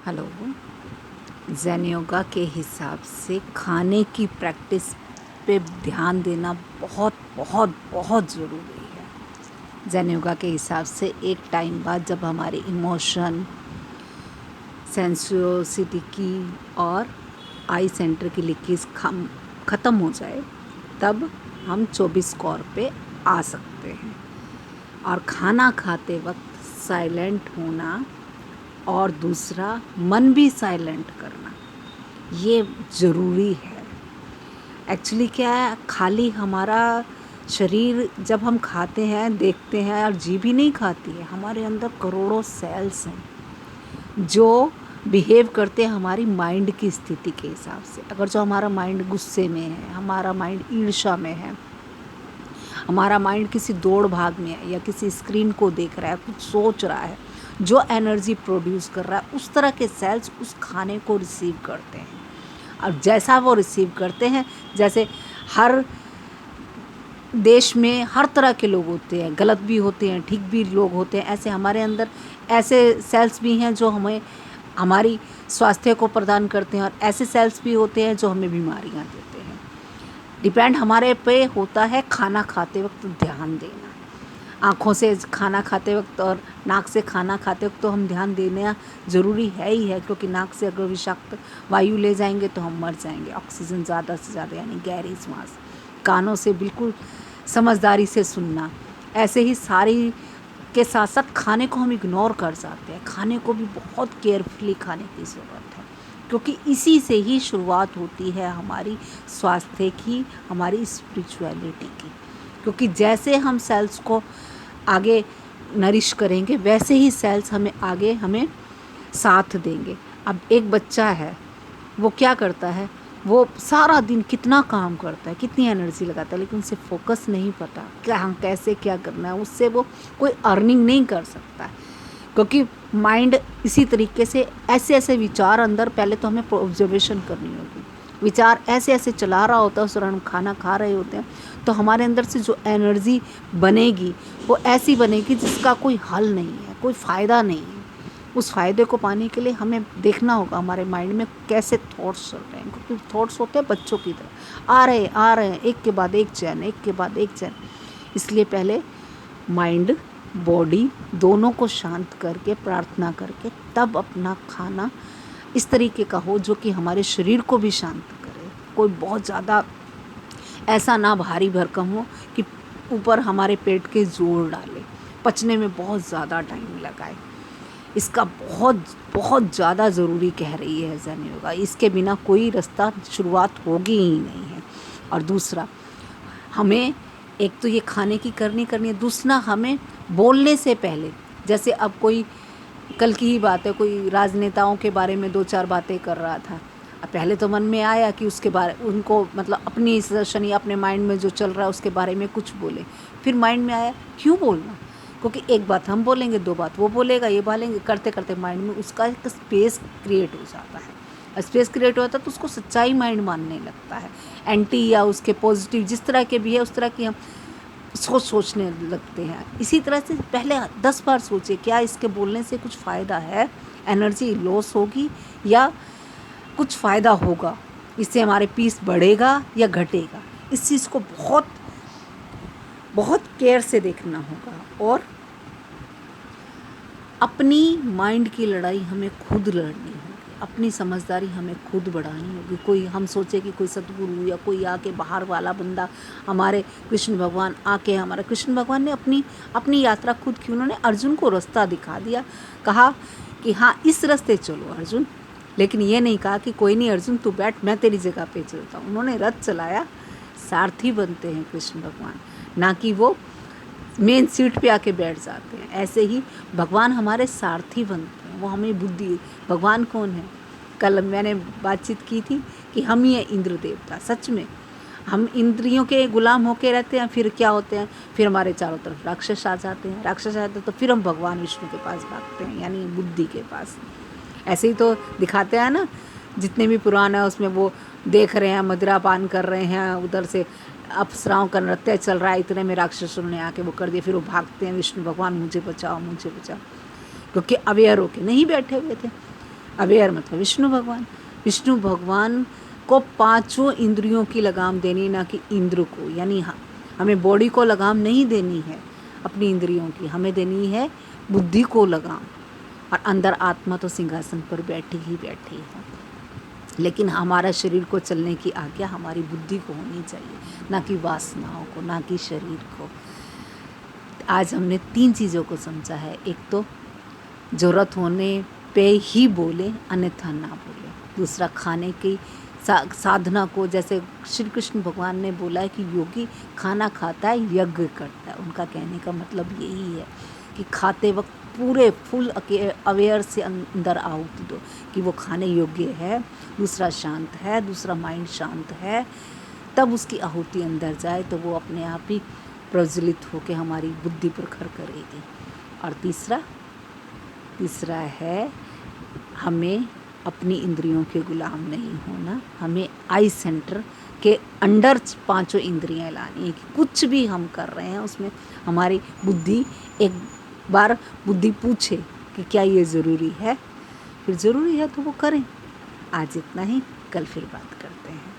Hello. Zen yoga के हिसाब से खाने की प्रैक्टिस पे ध्यान देना बहुत बहुत बहुत ज़रूरी है। ज़ेन योगा के हिसाब से एक टाइम बाद जब हमारे इमोशन, सेंसुओसिटी की और आई सेंटर की लीकेज ख़त्म हो जाए तब हम 24 कौर पे आ सकते हैं। और खाना खाते वक्त साइलेंट होना और दूसरा मन भी साइलेंट करना ये ज़रूरी है। एक्चुअली क्या है, खाली हमारा शरीर जब हम खाते हैं देखते हैं और जीभ ही नहीं खाती है, हमारे अंदर करोड़ों सेल्स हैं जो बिहेव करते हैं हमारी माइंड की स्थिति के हिसाब से। अगर जो हमारा माइंड गुस्से में है, हमारा माइंड ईर्ष्या में है, हमारा माइंड किसी दौड़ भाग में है या किसी स्क्रीन को देख रहा है, कुछ सोच रहा है, जो एनर्जी प्रोड्यूस कर रहा है, उस तरह के सेल्स उस खाने को रिसीव करते हैं। और जैसा वो रिसीव करते हैं, जैसे हर देश में हर तरह के लोग होते हैं, गलत भी होते हैं, ठीक भी लोग होते हैं, ऐसे हमारे अंदर ऐसे सेल्स भी हैं जो हमें हमारी स्वास्थ्य को प्रदान करते हैं और ऐसे सेल्स भी होते हैं जो हमें बीमारियां देते हैं। डिपेंड हमारे पे होता है खाना खाते वक्त ध्यान देना। आँखों से खाना खाते वक्त और नाक से खाना खाते वक्त तो हम ध्यान देना ज़रूरी है ही है, क्योंकि नाक से अगर विषाक्त वायु ले जाएंगे तो हम मर जाएंगे। ऑक्सीजन ज़्यादा से ज़्यादा यानी गहरी सांस। कानों से बिल्कुल समझदारी से सुनना। ऐसे ही सारी के साथ साथ खाने को हम इग्नोर कर जाते हैं। खाने को भी बहुत केयरफुली खाने की ज़रूरत है, क्योंकि इसी से ही शुरुआत होती है हमारी स्वास्थ्य की, हमारी स्पिरिचुअलिटी की। क्योंकि जैसे हम सेल्स को आगे नरिश करेंगे वैसे ही सेल्स हमें साथ देंगे। अब एक बच्चा है, वो क्या करता है, वो सारा दिन कितना काम करता है, कितनी एनर्जी लगाता है, लेकिन उसे फोकस नहीं पता क्या कैसे क्या करना है। उससे वो कोई अर्निंग नहीं कर सकता, क्योंकि माइंड इसी तरीके से ऐसे ऐसे विचार अंदर, पहले तो हमें ऑब्जर्वेशन करनी होगी। विचार ऐसे ऐसे चला रहा होता है, उस दौरान हम खाना खा रहे होते हैं, तो हमारे अंदर से जो एनर्जी बनेगी वो ऐसी बनेगी जिसका कोई हल नहीं है, कोई फ़ायदा नहीं है। उस फ़ायदे को पाने के लिए हमें देखना होगा हमारे माइंड में कैसे थॉट्स चल रहे हैं, क्योंकि थॉट्स होते हैं बच्चों की तरह, आ रहे हैं एक के बाद एक चैन, एक के बाद एक चैन। इसलिए पहले माइंड बॉडी दोनों को शांत करके, प्रार्थना करके, तब अपना खाना इस तरीके का हो जो कि हमारे शरीर को भी शांत करे। कोई बहुत ज़्यादा ऐसा ना भारी भरकम हो कि ऊपर हमारे पेट के जोर डाले, पचने में बहुत ज़्यादा टाइम लगाए। इसका बहुत बहुत ज़्यादा ज़रूरी कह रही है ज़ेन योगा। इसके बिना कोई रास्ता शुरुआत होगी ही नहीं है। और दूसरा, हमें एक तो ये खाने की करनी है, दूसरा हमें बोलने से पहले, जैसे अब कोई, कल की ही बात है, कोई राजनेताओं के बारे में 2-4 बातें कर रहा था। अब पहले तो मन में आया कि उसके बारे उनको मतलब अपनी सजेशन या अपने माइंड में जो चल रहा है उसके बारे में कुछ बोले। फिर माइंड में आया क्यों बोलना, क्योंकि एक बात हम बोलेंगे, 2 बात वो बोलेगा, ये बोलेंगे, करते करते माइंड में उसका एक स्पेस क्रिएट हो जाता है। स्पेस क्रिएट होता है तो उसको सच्चाई माइंड मानने लगता है। एंटी या उसके पॉजिटिव जिस तरह के भी है उस तरह की हम सोचने लगते हैं। इसी तरह से पहले 10 बार सोचे क्या इसके बोलने से कुछ फ़ायदा है, एनर्जी लॉस होगी या कुछ फ़ायदा होगा, इससे हमारे पीस बढ़ेगा या घटेगा। इस चीज़ को बहुत बहुत केयर से देखना होगा। और अपनी माइंड की लड़ाई हमें खुद लड़नी होगी, अपनी समझदारी हमें खुद बढ़ानी होगी। कोई हम सोचे कि कोई सदगुरु या कोई आके बाहर वाला बंदा, हमारे कृष्ण भगवान आके, हमारे कृष्ण भगवान ने अपनी यात्रा खुद की, उन्होंने अर्जुन को रास्ता दिखा दिया, कहा कि हाँ इस रास्ते चलो अर्जुन, लेकिन ये नहीं कहा कि कोई नहीं अर्जुन तू बैठ मैं तेरी जगह पे चलता हूँ। उन्होंने रथ चलाया। सारथी बनते हैं कृष्ण भगवान, ना कि वो मेन सीट पे आके बैठ जाते हैं। ऐसे ही भगवान हमारे सारथी बनते हैं, वो हमें बुद्धि। भगवान कौन है, कल मैंने बातचीत की थी कि हम ही हैं इंद्र देवता। सच में हम इंद्रियों के गुलाम होके रहते हैं, फिर क्या होते हैं, फिर हमारे चारों तरफ राक्षस आ जाते हैं। राक्षस आते हैं तो फिर हम भगवान विष्णु के पास भागते हैं, यानी बुद्धि के पास। ऐसे ही तो दिखाते हैं ना, जितने भी पुराण है उसमें वो देख रहे हैं मदिरा पान कर रहे हैं, उधर से अप्सराओं का नृत्य चल रहा है, इतने में राक्षसों ने आके वो कर दिया, फिर वो भागते हैं, विष्णु भगवान मुझे बचाओ मुझे बचाओ, क्योंकि अवेयर होके नहीं बैठे हुए थे। अवेयर मतलब विष्णु भगवान को पांचों इंद्रियों की लगाम देनी, ना कि इंद्र को। यानी हमें बॉडी को लगाम नहीं देनी है अपनी इंद्रियों की, हमें देनी है बुद्धि को लगाम। और अंदर आत्मा तो सिंहासन पर बैठी ही बैठी है, लेकिन हमारा शरीर को चलने की आज्ञा हमारी बुद्धि को होनी चाहिए, ना कि वासनाओं को, ना कि शरीर को। आज हमने 3 चीज़ों को समझा है। एक तो ज़रूरत होने पे ही बोले, अन्यथा ना बोले। दूसरा खाने की साधना को, जैसे श्री कृष्ण भगवान ने बोला है कि योगी खाना खाता है, यज्ञ करता है। उनका कहने का मतलब यही है कि खाते वक्त पूरे फुल अवेयर से अंदर आहुति दो कि वो खाने योग्य है, दूसरा शांत है, दूसरा माइंड शांत है, तब उसकी आहुति अंदर जाए तो वो अपने आप ही प्रज्वलित होकर हमारी बुद्धि प्रखर करेगी। और तीसरा है हमें अपनी इंद्रियों के गुलाम नहीं होना, हमें आई सेंटर के अंडर 5 इंद्रियां लानी है कि कुछ भी हम कर रहे हैं उसमें हमारी बुद्धि एक बार बुद्धि पूछे कि क्या ये ज़रूरी है, फिर ज़रूरी है तो वो करें। आज इतना ही, कल फिर बात करते हैं।